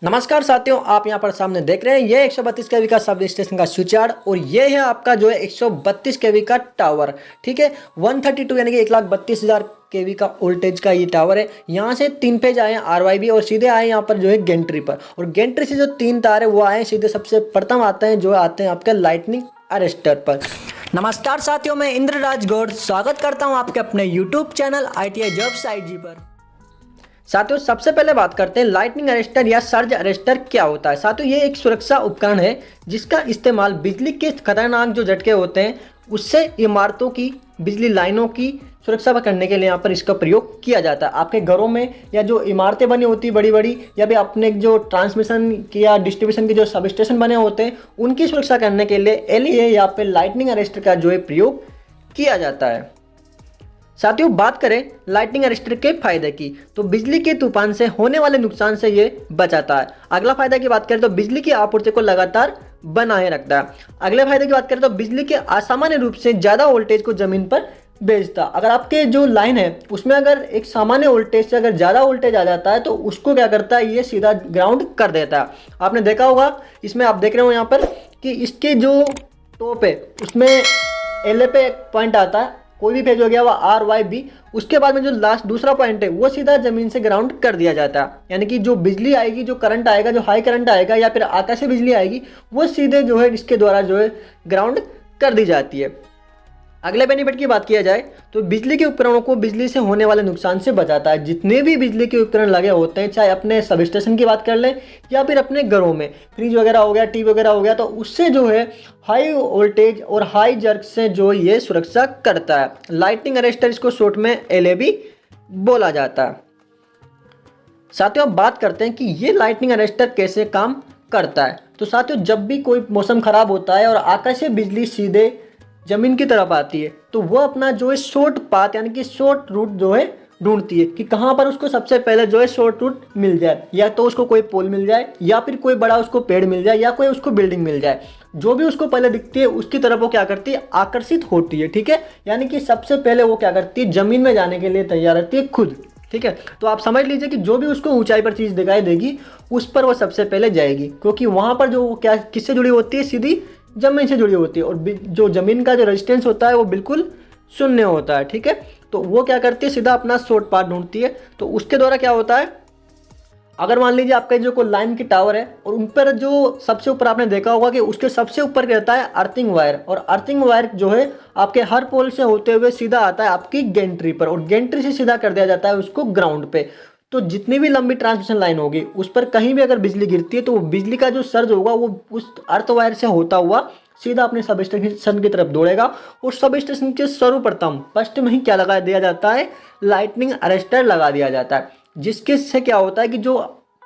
नमस्कार साथियों, आप यहाँ पर सामने देख रहे हैं ये 132 केवी का सब स्टेशन का स्विच यार्ड और ये है आपका जो है 132 केवी का टावर। ठीक है, 132 यानी कि 1,32,000 केवी का वोल्टेज का ये टावर है। यहाँ से 3 फेज आए हैं आरवाईबी और सीधे आए यहाँ पर जो है गेंट्री पर, और गेंट्री से जो 3 तार है वो आए सीधे सबसे प्रथम आते हैं जो आते हैं आपके लाइटनिंग अरेस्टर पर। नमस्कार साथियों, मैं इंद्रराज गौड़ स्वागत करता हूँ आपके अपने YouTube channel ITI jobs IG पर। साथियों, सबसे पहले बात करते हैं लाइटनिंग अरेस्टर या सर्ज अरेस्टर क्या होता है। साथियों, ये एक सुरक्षा उपकरण है जिसका इस्तेमाल बिजली के खतरनाक जो झटके होते हैं उससे इमारतों की बिजली लाइनों की सुरक्षा करने के लिए यहाँ पर इसका प्रयोग किया जाता है। आपके घरों में या जो इमारतें बनी होती है बड़ी बड़ी, या फिर अपने जो ट्रांसमिशन की या डिस्ट्रीब्यूशन के जो सब स्टेशन बने होते हैं उनकी सुरक्षा करने के लिए LEA या फिर लाइटनिंग अरेस्टर का जो है प्रयोग किया जाता है। साथियों, बात करें लाइटनिंग अरेस्टर के फायदे की तो बिजली के तूफान से होने वाले नुकसान से ये बचाता है। अगला फायदा की बात करें तो बिजली की आपूर्ति को लगातार बनाए रखता है। अगले फायदे की बात करें तो बिजली के असामान्य रूप से ज़्यादा वोल्टेज को जमीन पर भेजता। अगर आपके जो लाइन है उसमें अगर एक सामान्य वोल्टेज से अगर ज़्यादा वोल्टेज आ जाता है तो उसको क्या करता है, ये सीधा ग्राउंड कर देता है। आपने देखा होगा, इसमें आप देख रहे हो यहाँ पर कि इसके जो टॉप है उसमें LA पे एक पॉइंट आता है, कोई भी फेज हो गया वह RYB, उसके बाद में जो लास्ट दूसरा पॉइंट है वो सीधा जमीन से ग्राउंड कर दिया जाता है। यानी कि जो बिजली आएगी, जो करंट आएगा, जो हाई करंट आएगा या फिर आकाशीय बिजली आएगी वो सीधे जो है इसके द्वारा जो है ग्राउंड कर दी जाती है। अगले बेनिफिट की बात किया जाए तो बिजली के उपकरणों को बिजली से होने वाले नुकसान से बचाता है। जितने भी बिजली के उपकरण लगे होते हैं, चाहे अपने सब स्टेशन की बात कर लें या फिर अपने घरों में फ्रिज वगैरह हो गया, टीवी वगैरह हो गया, तो उससे जो है हाई वोल्टेज और हाई जर्क से जो ये सुरक्षा करता है। लाइटनिंग अरेस्टर, इसको शॉर्ट में LA भी बोला जाता है। साथियों, अब बात करते हैं कि ये लाइटनिंग अरेस्टर कैसे काम करता है। तो साथियों, जब भी कोई मौसम खराब होता है और आकाशीय बिजली सीधे जमीन की तरफ आती है तो वो अपना जो है शॉर्ट पाथ यानी कि शॉर्ट रूट जो है ढूंढती है कि कहाँ पर उसको सबसे पहले जो है शॉर्ट रूट मिल जाए। या तो उसको कोई पोल मिल जाए, या फिर कोई बड़ा उसको पेड़ मिल जाए, या कोई उसको बिल्डिंग मिल जाए। जो भी उसको पहले दिखती है उसकी तरफ वो क्या करती है, आकर्षित होती है। ठीक है, यानी कि सबसे पहले वो क्या करती है, जमीन में जाने के लिए तैयार रहती है खुद। ठीक है, तो आप समझ लीजिए कि जो भी उसको ऊंचाई पर चीज़ दिखाई देगी उस पर वो सबसे पहले जाएगी, क्योंकि वहाँ पर जो क्या किससे जुड़ी होती है, सीधी जमीन से जुड़ी होती है। और जो जमीन का जो रेजिस्टेंस होता है वो बिल्कुल शून्य होता है। ठीक है, तो वो क्या करती है, सीधा अपना शॉर्ट पाथ ढूंढती है। तो उसके द्वारा क्या होता है, अगर मान लीजिए आपका जो कोई लाइन की टावर है और उन पर जो सबसे ऊपर आपने देखा होगा कि उसके सबसे ऊपर रहता है अर्थिंग वायर, और अर्थिंग वायर जो है आपके हर पोल से होते हुए सीधा आता है आपकी गेंट्री पर, और गेंट्री से सीधा कर दिया जाता है उसको ग्राउंड पे। तो जितनी भी लंबी ट्रांसमिशन लाइन होगी उस पर कहीं भी अगर बिजली गिरती है तो वो बिजली का जो सर्ज होगा वो उस अर्थ वायर से होता हुआ सीधा अपने सब स्टेशन की तरफ दौड़ेगा। और सब स्टेशन के सर्वप्रथम फर्स्ट में ही क्या लगा दिया जाता है, लाइटनिंग अरेस्टर लगा दिया जाता है, जिसके से क्या होता है कि जो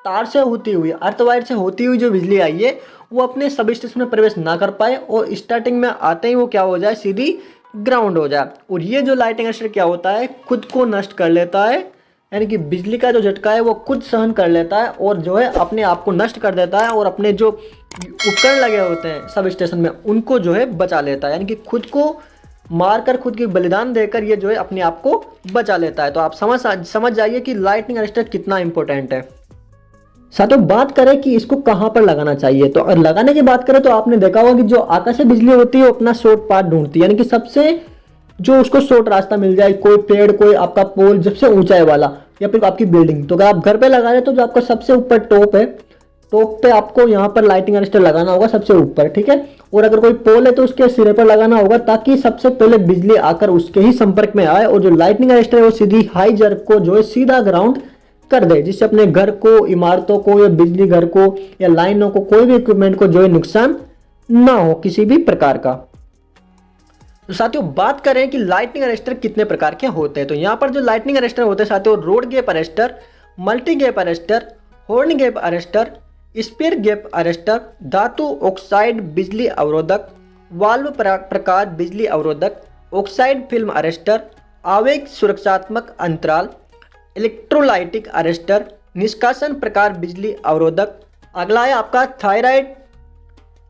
तार से होती हुई, अर्थ वायर से होती हुई जो बिजली आई है वो अपने सब स्टेशन में प्रवेश ना कर पाए और स्टार्टिंग में आते ही वो क्या हो जाए, सीधी ग्राउंड हो जाए। और ये जो लाइटनिंग अरेस्टर क्या होता है, खुद को नष्ट कर लेता है, यानी कि बिजली का जो झटका है वो खुद सहन कर लेता है और जो है अपने आप को नष्ट कर देता है, और अपने जो उपकरण लगे होते हैं सब स्टेशन में उनको जो है बचा लेता है। यानी कि खुद को मारकर, खुद की बलिदान देकर ये जो है अपने आप को बचा लेता है। तो आप समझ जाइए कि लाइटनिंग अरेस्टर कितना इंपॉर्टेंट है। साथियों, बात करें कि इसको कहाँ पर लगाना चाहिए, तो अगर लगाने की बात करें तो आपने देखा होगा कि जो आकाशीय बिजली होती है वो अपना शॉर्ट पाथ ढूंढती है, यानी कि सबसे जो उसको शॉर्ट रास्ता मिल जाए, कोई पेड़, कोई आपका पोल सबसे ऊंचाई वाला, या फिर आपकी बिल्डिंग। तो अगर आप घर पे लगा रहे हैं तो जो आपका सबसे ऊपर टॉप है, टॉप पे आपको यहाँ पर लाइटिंग अरेस्टर लगाना होगा सबसे ऊपर। ठीक है, और अगर कोई पोल है तो उसके सिरे पर लगाना होगा ताकि सबसे पहले बिजली आकर उसके ही संपर्क में आए और जो लाइटनिंग अरेस्टर है वो सीधी हाई जर्क को जो है सीधा ग्राउंड कर दे, जिससे अपने घर को, इमारतों को या बिजली घर को या लाइनों को, कोई भी इक्विपमेंट को जो है नुकसान ना हो किसी भी प्रकार का। तो साथियों, बात करें कि लाइटनिंग अरेस्टर कितने प्रकार के होते हैं, तो यहाँ पर जो लाइटनिंग अरेस्टर होते हैं साथियों, rod gap arrester, multi gap arrester, horn gap arrester, spare gap arrester, धातु ऑक्साइड बिजली अवरोधक, वाल्व प्रकार बिजली अवरोधक, ऑक्साइड फिल्म अरेस्टर, आवेग सुरक्षात्मक अंतराल, इलेक्ट्रोलाइटिक अरेस्टर, निष्कासन प्रकार बिजली अवरोधक। अगला है आपका थायराइड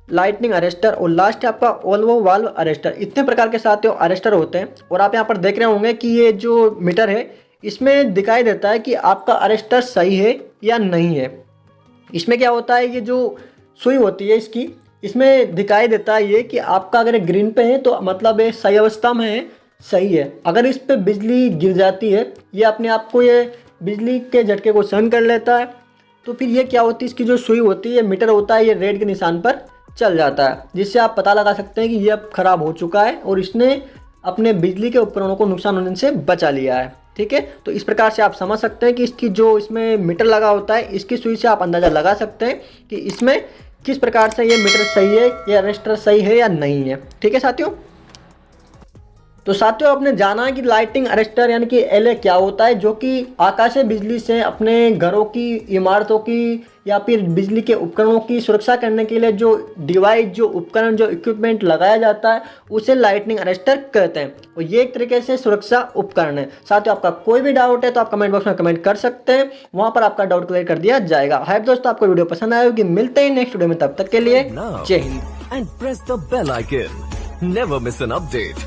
लाइटनिंग अरेस्टर, और लास्ट है आपका ओल्वो वाल्व अरेस्टर। इतने प्रकार के साथियों अरेस्टर होते हैं। और आप यहाँ पर देख रहे होंगे कि ये जो मीटर है इसमें दिखाई देता है कि आपका अरेस्टर सही है या नहीं है। इसमें क्या होता है, ये जो सुई होती है इसकी, इसमें दिखाई देता है ये कि आपका अगर ग्रीन पे है तो मतलब ये सही अवस्था में है, सही है। अगर इस पे बिजली गिर जाती है, ये अपने आप को ये बिजली के झटके को सहन कर लेता है, तो फिर ये क्या होती है, इसकी जो सुई होती है, ये मीटर होता है, ये रेड के निशान पर चल जाता है, जिससे आप पता लगा सकते हैं कि ये अब ख़राब हो चुका है और इसने अपने बिजली के उपकरणों को नुकसान होने से बचा लिया है। ठीक है, तो इस प्रकार से आप समझ सकते हैं कि इसकी जो इसमें मीटर लगा होता है, इसकी सुई से आप अंदाज़ा लगा सकते हैं कि इसमें किस प्रकार से ये मीटर सही है या रजिस्टर सही है या नहीं है। ठीक है साथियों, तो साथियों आपने जाना कि लाइटिंग अरेस्टर यानी कि एलए क्या होता है, जो कि आकाशीय बिजली से अपने घरों की, इमारतों की या फिर बिजली के उपकरणों की सुरक्षा करने के लिए जो डिवाइस, जो उपकरण, जो इक्विपमेंट लगाया जाता है, उसे लाइटिंग अरेस्टर कहते हैं। और ये एक तरीके से सुरक्षा उपकरण है। साथियों आपका कोई भी डाउट है तो आप कमेंट बॉक्स में कमेंट कर सकते हैं, वहां पर आपका डाउट क्लियर कर दिया जाएगा। हाय दोस्तों, आपको वीडियो पसंद आया होगी, मिलते हैं नेक्स्ट वीडियो में, तब तक के लिए जय Hind. and press the bell icon. Never miss an update.